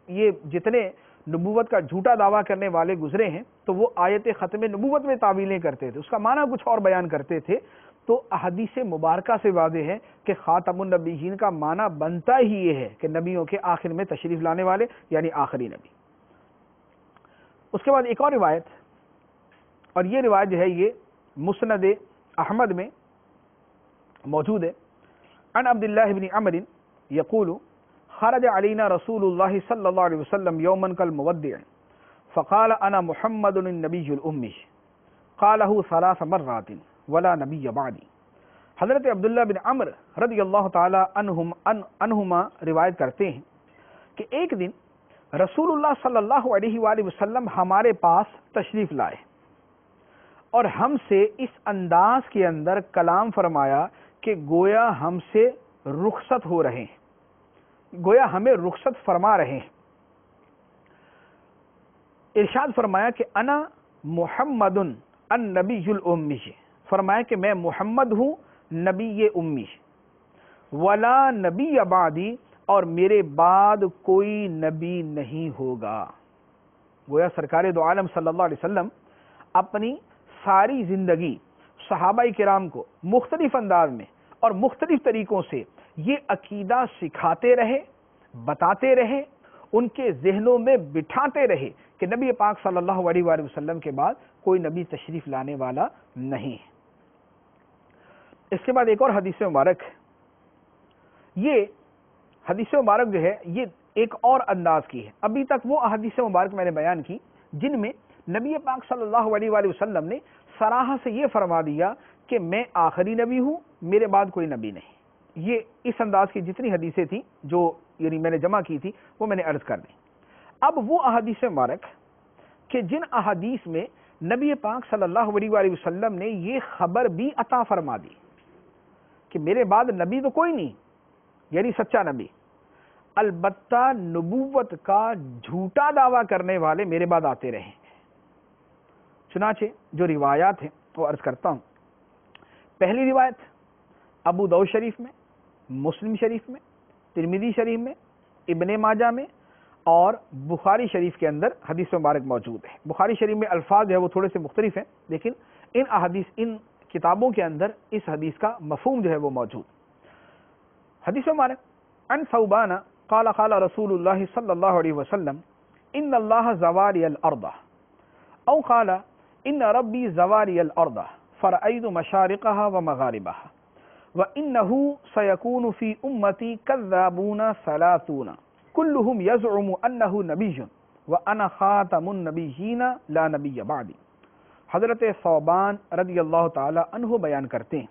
Speaker 2: یہ جتنے نبوت کا جھوٹا دعویٰ کرنے والے گزرے ہیں تو وہ آیت ختم نبوت میں تعویلیں کرتے تھے، اس کا معنی کچھ اور بیان کرتے تھے. تو احادیث مبارکہ سے واضح ہے کہ خاتم النبیین کا معنی بنتا ہی یہ ہے کہ نبیوں کے آخر میں تشریف لانے والے، یعنی آخری نبی. اس کے بعد ایک اور روایت، اور یہ روایت جو ہے یہ مسند احمد میں موجود ہے. عن عبداللہ بن عمر یقول خرج علینا رسول اللہ صلی اللہ علیہ وسلم یوما کالمودع فقال انا محمد النبی الامی قالہ ثلاث مرات ولا نبی بعدی حضرت عبداللہ بن عمر رضی اللہ تعالی عنہما روایت کرتے ہیں کہ ایک دن رسول اللہ صلی اللہ علیہ وآلہ وسلم ہمارے پاس تشریف لائے اور ہم سے اس انداز کے اندر کلام فرمایا کہ گویا ہم سے رخصت ہو رہے ہیں، گویا ہمیں رخصت فرما رہے ہیں۔ ارشاد فرمایا کہ انا محمد النبی الامی، فرمایا کہ میں محمد ہوں نبی امی، ولا نبی بعدی، اور میرے بعد کوئی نبی نہیں ہوگا۔ گویا سرکار دو عالم صلی اللہ علیہ وسلم اپنی ساری زندگی صحابہ کرام کو مختلف انداز میں اور مختلف طریقوں سے یہ عقیدہ سکھاتے رہے، بتاتے رہے، ان کے ذہنوں میں بٹھاتے رہے کہ نبی پاک صلی اللہ علیہ وآلہ وسلم کے بعد کوئی نبی تشریف لانے والا نہیں ہے۔ اس کے بعد ایک اور حدیث مبارک، یہ حدیث مبارک جو ہے یہ ایک اور انداز کی ہے۔ ابھی تک وہ احادیث مبارک میں نے بیان کی جن میں نبی پاک صلی اللہ علیہ وآلہ وسلم نے صراحہ سے یہ فرما دیا کہ میں آخری نبی ہوں، میرے بعد کوئی نبی نہیں۔ یہ اس انداز کی جتنی حدیثیں تھیں جو یعنی میں نے جمع کی تھی وہ میں نے عرض کر دی۔ اب وہ احادیث مبارک کہ جن احادیث میں نبی پاک صلی اللہ علیہ وآلہ وسلم نے یہ خبر بھی عطا فرما دی کہ میرے بعد نبی تو کوئی نہیں، یعنی سچا نبی، البتہ نبوت کا جھوٹا دعویٰ کرنے والے میرے بعد آتے رہے۔ چنانچہ جو روایات ہیں وہ عرض کرتا ہوں۔ پہلی روایت ابو داؤد شریف میں، مسلم شریف میں، ترمذی شریف میں، ابن ماجہ میں اور بخاری شریف کے اندر حدیث مبارک موجود ہے۔ بخاری شریف میں الفاظ ہے وہ تھوڑے سے مختلف ہیں، لیکن ان کتابوں کے اندر اس حدیث کا مفہوم جو ہے وہ موجود۔ حدیث مبارک عن ثوبان قال قال رسول اللہ صلی اللہ علیہ وسلم ان اللہ زوالی الارض او قال ان ربی زوالی الارض فرأيت مشارقها ومغاربها وانه سيكون في امتي كذابون ثلاثون كلهم يزعم انه نبي وانا خاتم النبيين لا نبي بعدي۔ حضرت ثوبان رضی اللہ تعالی عنہ بیان کرتے ہیں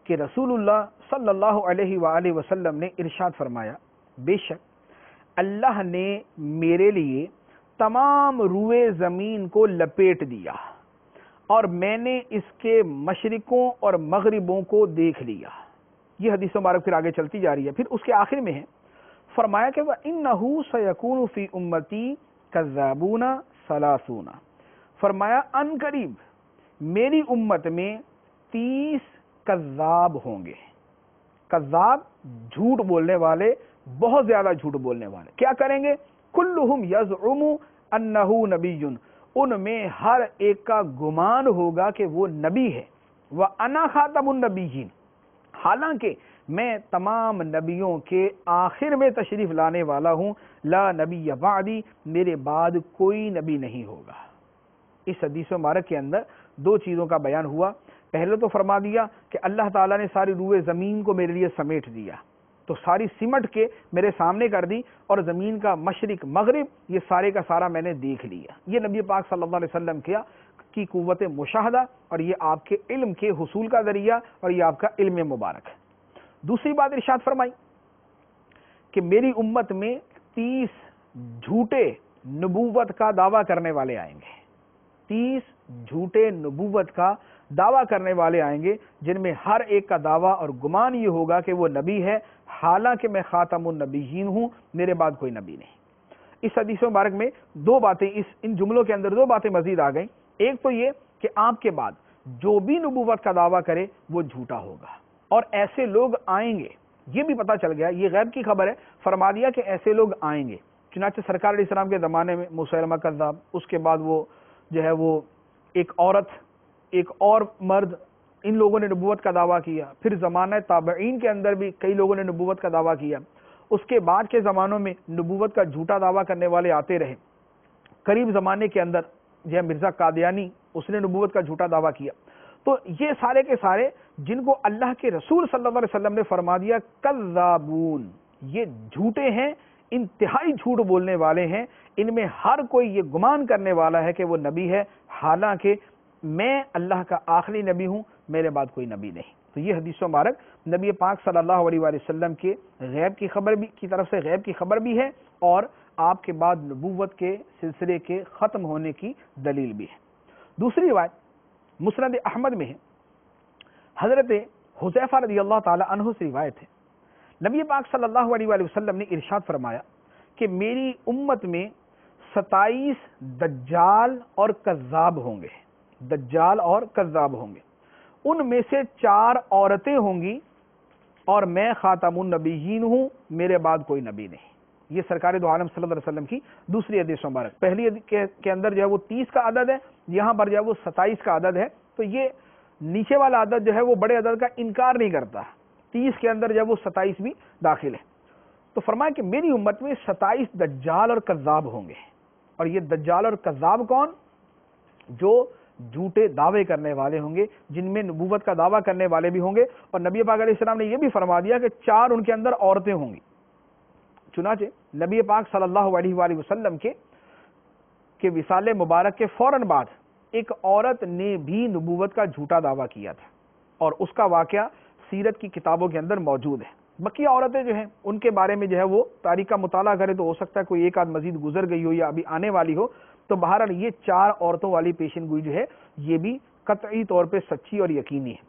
Speaker 2: کہ رسول اللہ صلی اللہ علیہ وآلہ وسلم نے ارشاد فرمایا، بے شک اللہ نے میرے لیے تمام روئے زمین کو لپیٹ دیا اور میں نے اس کے مشرقوں اور مغربوں کو دیکھ لیا۔ یہ حدیث مبارک پھر آگے چلتی جا رہی ہے۔ پھر اس کے آخر میں ہے فرمایا کہ وَإِنَّهُ سَيَكُونُ فِي أُمَّتِي كَذَّابُونَ ثَلَاثُونَ، فرمایا ان قریب میری امت میں 30 کذاب ہوں گے۔ کذاب جھوٹ بولنے والے، بہت زیادہ جھوٹ بولنے والے۔ کیا کریں گے؟ کلہم یزعم انہ نبی، ان میں ہر ایک کا گمان ہوگا کہ وہ نبی ہے۔ وَأَنَا خَاتَمُ النَّبِيِّينَ، حالانکہ میں تمام نبیوں کے آخر میں تشریف لانے والا ہوں۔ لا نبی بعدی، میرے بعد کوئی نبی نہیں ہوگا۔ اس حدیث مبارک کے اندر دو چیزوں کا بیان ہوا۔ پہلے تو فرما دیا کہ اللہ تعالیٰ نے ساری روئے زمین کو میرے لیے سمیٹ دیا، تو ساری سمٹ کے میرے سامنے کر دی، اور زمین کا مشرق مغرب یہ سارے کا سارا میں نے دیکھ لیا۔ یہ نبی پاک صلی اللہ علیہ وسلم کی قوت مشاہدہ اور یہ آپ کے علم کے حصول کا ذریعہ اور یہ آپ کا علم مبارک ہے۔ دوسری بات ارشاد فرمائی کہ میری امت میں 30 جھوٹے نبوت کا دعویٰ کرنے والے آئیں گے۔ 30 جھوٹے نبوت کا دعویٰ کرنے والے آئیں گے، جن میں ہر ایک کا دعویٰ اور گمان یہ ہوگا کہ وہ نبی ہے، حالانکہ میں خاتم النبیین ہوں، میرے بعد کوئی نبی نہیں۔ اس حدیث مبارک میں دو باتیں، ان جملوں کے اندر دو باتیں مزید آ گئیں۔ ایک تو یہ کہ آپ کے بعد جو بھی نبوت کا دعویٰ کرے وہ جھوٹا ہوگا، اور ایسے لوگ آئیں گے، یہ بھی پتہ چل گیا، یہ غیب کی خبر ہے، فرما دیا کہ ایسے لوگ آئیں گے۔ چنانچہ سرکار علیہ السلام کے زمانے میں مسیلمہ کذاب، اس کے بعد وہ جو ہے وہ ایک عورت، ایک اور مرد، ان لوگوں نے نبوت کا دعویٰ کیا۔ پھر زمانہ تابعین کے اندر بھی کئی لوگوں نے نبوت کا دعویٰ کیا۔ اس کے بعد کے زمانوں میں نبوت کا جھوٹا دعویٰ کرنے والے آتے رہے۔ قریب زمانے کے اندر جو ہے مرزا قادیانی، اس نے نبوت کا جھوٹا دعویٰ کیا۔ تو یہ سارے کے سارے جن کو اللہ کے رسول صلی اللہ علیہ وسلم نے فرما دیا کذابون، یہ جھوٹے ہیں، انتہائی جھوٹ بولنے والے ہیں۔ ان میں ہر کوئی یہ گمان کرنے والا ہے کہ وہ نبی ہے، حالانکہ میں اللہ کا آخری نبی ہوں، میرے بعد کوئی نبی نہیں۔ تو یہ حدیث مبارک نبی پاک صلی اللہ علیہ وآلہ وسلم کے غیب کی خبر بھی کی طرف سے غیب کی خبر بھی ہے اور آپ کے بعد نبوت کے سلسلے کے ختم ہونے کی دلیل بھی ہے۔ دوسری روایت مسند احمد میں ہے، حضرت حذیفہ رضی اللہ تعالی عنہ سے روایت ہے، نبی پاک صلی اللہ علیہ وآلہ وسلم نے ارشاد فرمایا کہ میری امت میں 27 دجال اور کذاب ہوں گے، دجال اور کذاب ہوں گے، ان میں سے 4 عورتیں ہوں گی اور میں خاتم النبیین ہوں، میرے بعد کوئی نبی نہیں۔ یہ سرکار دو عالم صلی اللہ علیہ وسلم کی دوسری حدیث مبارک، پہلی کے اندر جو ہے وہ 30 کا عدد ہے، یہاں پر جو ہے وہ 27 کا عدد ہے، تو یہ نیچے والا عدد جو ہے وہ بڑے عدد کا انکار نہیں کرتا، 30 کے اندر جو ہے وہ 27 بھی داخل ہے۔ تو فرمایا کہ میری امت میں 27 دجال اور کذاب ہوں گے، اور یہ دجال اور کذاب کون؟ جو جھوٹے دعوے کرنے والے ہوں گے، جن میں نبوت کا دعویٰ کرنے والے بھی ہوں گے، اور نبی پاک علیہ السلام نے یہ بھی فرما دیا کہ 4 ان کے اندر عورتیں ہوں گی۔ چنانچہ نبی پاک صلی اللہ علیہ وآلہ وسلم کے وصال مبارک کے فوراً بعد ایک عورت نے بھی نبوت کا جھوٹا دعویٰ کیا تھا، اور اس کا واقعہ سیرت کی کتابوں کے اندر موجود ہے۔ بقیہ عورتیں جو ہیں ان کے بارے میں جو ہے وہ تاریخ کا مطالعہ کرے تو ہو سکتا ہے کوئی ایک آدھ مزید گزر گئی ہو یا ابھی آنے والی ہو، تو بہرحال یہ 4 عورتوں والی پیشن گوئی جو ہے یہ بھی قطعی طور پہ سچی اور یقینی ہے۔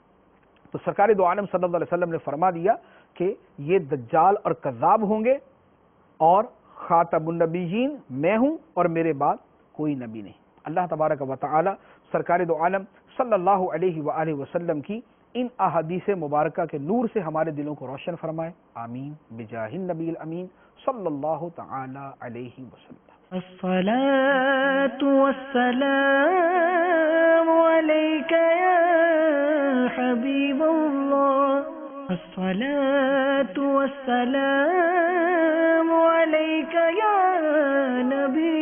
Speaker 2: تو سرکار دو عالم صلی اللہ علیہ وسلم نے فرما دیا کہ یہ دجال اور کذاب ہوں گے، اور خاتم النبیین میں ہوں اور میرے بعد کوئی نبی نہیں۔ اللہ تبارک و تعالی سرکار دو عالم صلی اللہ علیہ وآلہ وسلم کی ان احادیث مبارکہ کے نور سے ہمارے دلوں کو روشن فرمائے، آمین بجاہ النبی الامین صلی اللہ تعالی علیہ وسلم۔
Speaker 1: الصلاة والسلام عليك يا حبيب الله، الصلاة والسلام عليك يا نبي